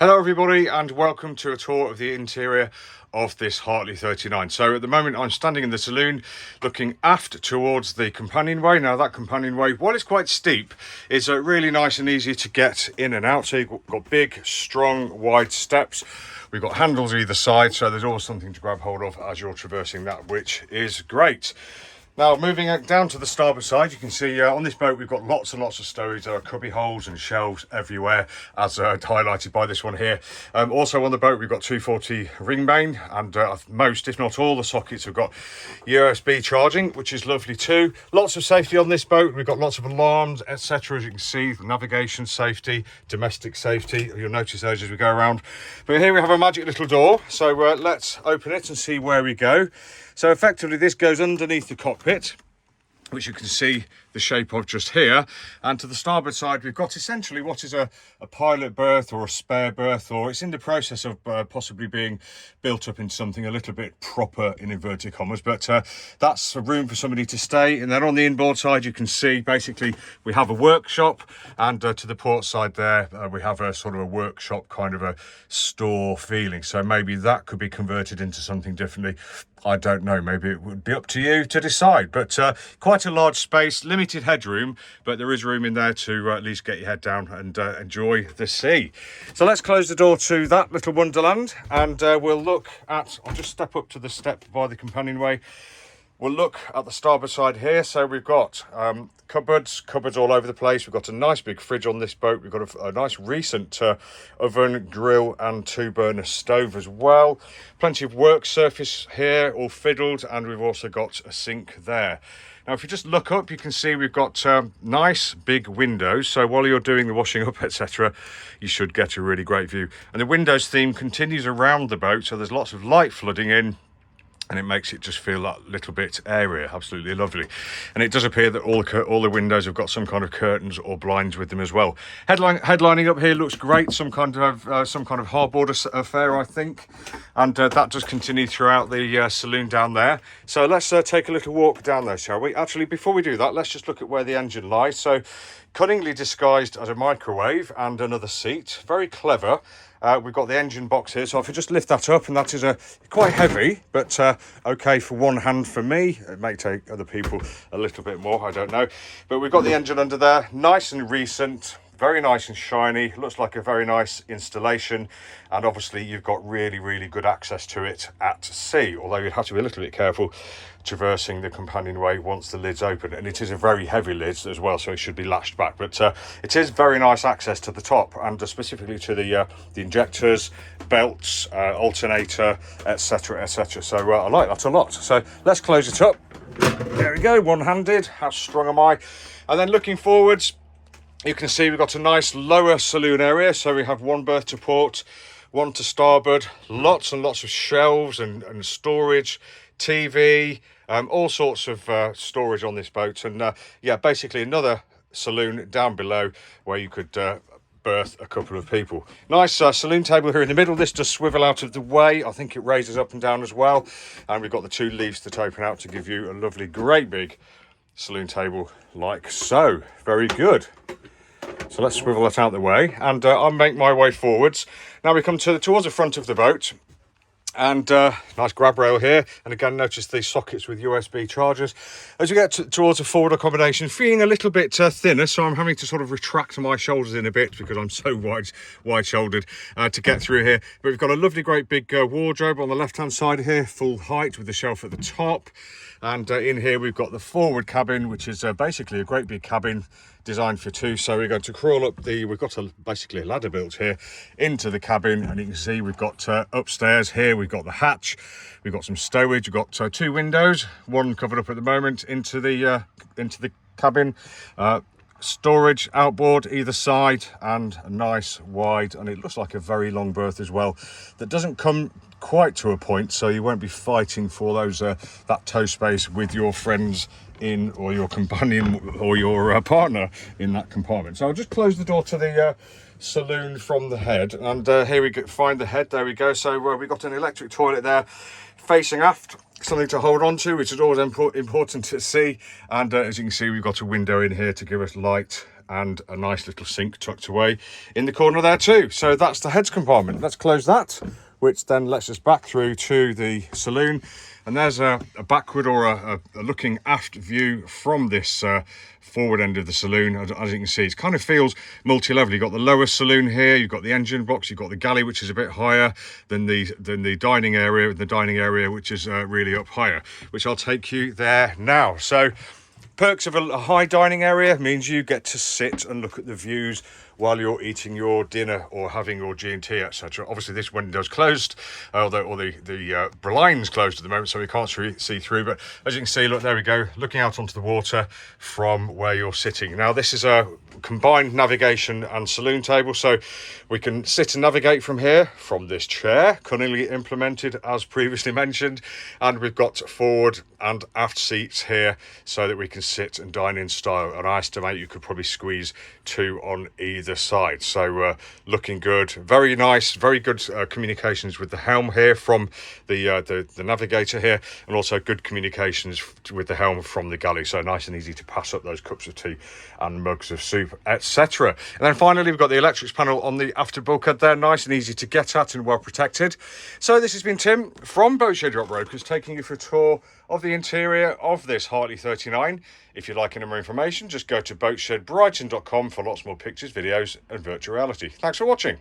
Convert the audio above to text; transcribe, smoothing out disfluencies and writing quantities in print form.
Hello everybody and welcome to a tour of the interior of this Hartley 39. So at the moment I'm standing in the saloon looking aft towards the companionway. Now that companionway, while it's quite steep, is really nice and easy to get in and out. So you've got big, strong, wide steps. We've got handles either side, so there's always something to grab hold of as you're traversing that, which is great. Now, moving down to the starboard side, you can see on this boat we've got lots and lots of stowage. There are cubby holes and shelves everywhere, as highlighted by this one here. Also on the boat we've got 240 ring main, and most, if not all, the sockets have got USB charging, which is lovely too. Lots of safety on this boat. We've got lots of alarms, etc. As you can see, navigation safety, domestic safety. You'll notice those as we go around. But here we have a magic little door, so let's open it and see where we go. So effectively this goes underneath the cockpit, which you can see the shape of just here, and to the starboard side we've got essentially what is a pilot berth or a spare berth, or it's in the process of possibly being built up into something a little bit proper in inverted commas, but that's a room for somebody to stay. And then on the inboard side you can see basically we have a workshop, and to the port side there we have a sort of a workshop kind of a store feeling, so maybe that could be converted into something differently. I don't know, maybe it would be up to you to decide, but quite a large space, limited headroom, but there is room in there to at least get your head down and enjoy the sea. So let's close the door to that little wonderland, and we'll look at, I'll just step up to the step by the companionway. We'll look at the starboard side here. So we've got cupboards all over the place. We've got a nice big fridge on this boat. We've got a nice recent oven, grill and 2-burner stove as well. Plenty of work surface here, all fiddled, and we've also got a sink there. Now, if you just look up, you can see we've got nice big windows. So while you're doing the washing up, etc., you should get a really great view. And the windows theme continues around the boat. So there's lots of light flooding in, and it makes it just feel that little bit airier. Absolutely lovely. And it does appear that all the windows have got some kind of curtains or blinds with them as well. Headlining up here looks great, some kind of hardboard affair, I think, and that does continue throughout the saloon down there. So let's take a little walk down there, shall we? Actually, before we do that, let's just look at where the engine lies. So cunningly disguised as a microwave and another seat, very clever. We've got the engine box here, so if I just lift that up, and that is quite heavy, but okay for one hand for me. It may take other people a little bit more, I don't know. But we've got the engine under there, nice and recent, very nice and shiny, looks like a very nice installation, and obviously you've got really, really good access to it at sea, although you'd have to be a little bit careful traversing the companionway once the lid's open, and it is a very heavy lid as well, so it should be lashed back, but it is very nice access to the top, and specifically to the injectors, belts, alternator, etc, etc. So I like that a lot. So let's close it up. There we go, one-handed. How strong am I? And then looking forwards, you can see we've got a nice lower saloon area. So we have one berth to port, one to starboard, lots and lots of shelves and storage, TV, all sorts of storage on this boat. And yeah, basically another saloon down below where you could berth a couple of people. Nice saloon table here in the middle. This does swivel out of the way. I think it raises up and down as well. And we've got the 2 leaves that open out to give you a lovely, great big saloon table like so. Very good. So let's swivel that out the way, and I'll make my way forwards. Now we come towards the front of the boat, and nice grab rail here, and again notice these sockets with USB chargers. As you get towards the forward accommodation, feeling a little bit thinner, so I'm having to sort of retract my shoulders in a bit because I'm so wide shouldered to get through here. But we've got a lovely great big wardrobe on the left hand side here, full height with the shelf at the top. And in here we've got the forward cabin, which is basically a great big cabin designed for 2. So we're going to crawl up we've got basically a ladder built here into the cabin, and you can see we've got upstairs here we've got the hatch, we've got some stowage, we've got 2 windows, one covered up at the moment into the cabin, storage outboard either side, and a nice wide, and it looks like a very long berth as well that doesn't come quite to a point, so you won't be fighting for those that toe space with your friends in, or your companion or your partner in that compartment. So I'll just close the door to the saloon from the head, and here we find the head. There we go. So we've got an electric toilet there facing aft, something to hold on to, which is always important to see. And as you can see, we've got a window in here to give us light and a nice little sink tucked away in the corner there too. So that's the heads compartment. Let's close that, which then lets us back through to the saloon. And there's a backward or a looking aft view from this forward end of the saloon. As you can see, it kind of feels multi-level. You've got the lower saloon here, you've got the engine box, you've got the galley, which is a bit higher than the dining area, which is really up higher, which I'll take you there now. So perks of a high dining area means you get to sit and look at the views while you're eating your dinner or having your G&T, etc. Obviously, this window's closed, although the blind's closed at the moment, so we can't see through. But as you can see, look, there we go, looking out onto the water from where you're sitting. Now, this is a combined navigation and saloon table, so we can sit and navigate from here, from this chair, cunningly implemented as previously mentioned, and we've got forward and aft seats here so that we can sit and dine in style, and I estimate you could probably squeeze 2 on either side. So looking good, very nice, very good communications with the helm here from the navigator here, and also good communications with the helm from the galley, so nice and easy to pass up those cups of tea and mugs of soup, etc. And then finally, we've got the electrics panel on the after bulkhead there, nice and easy to get at and well protected. So this has been Tim from Boatshed Yacht Brokers, taking you for a tour of the interior of this Hartley 39. If you'd like any more information, just go to boatshedbrighton.com for lots more pictures, videos and virtual reality. Thanks for watching.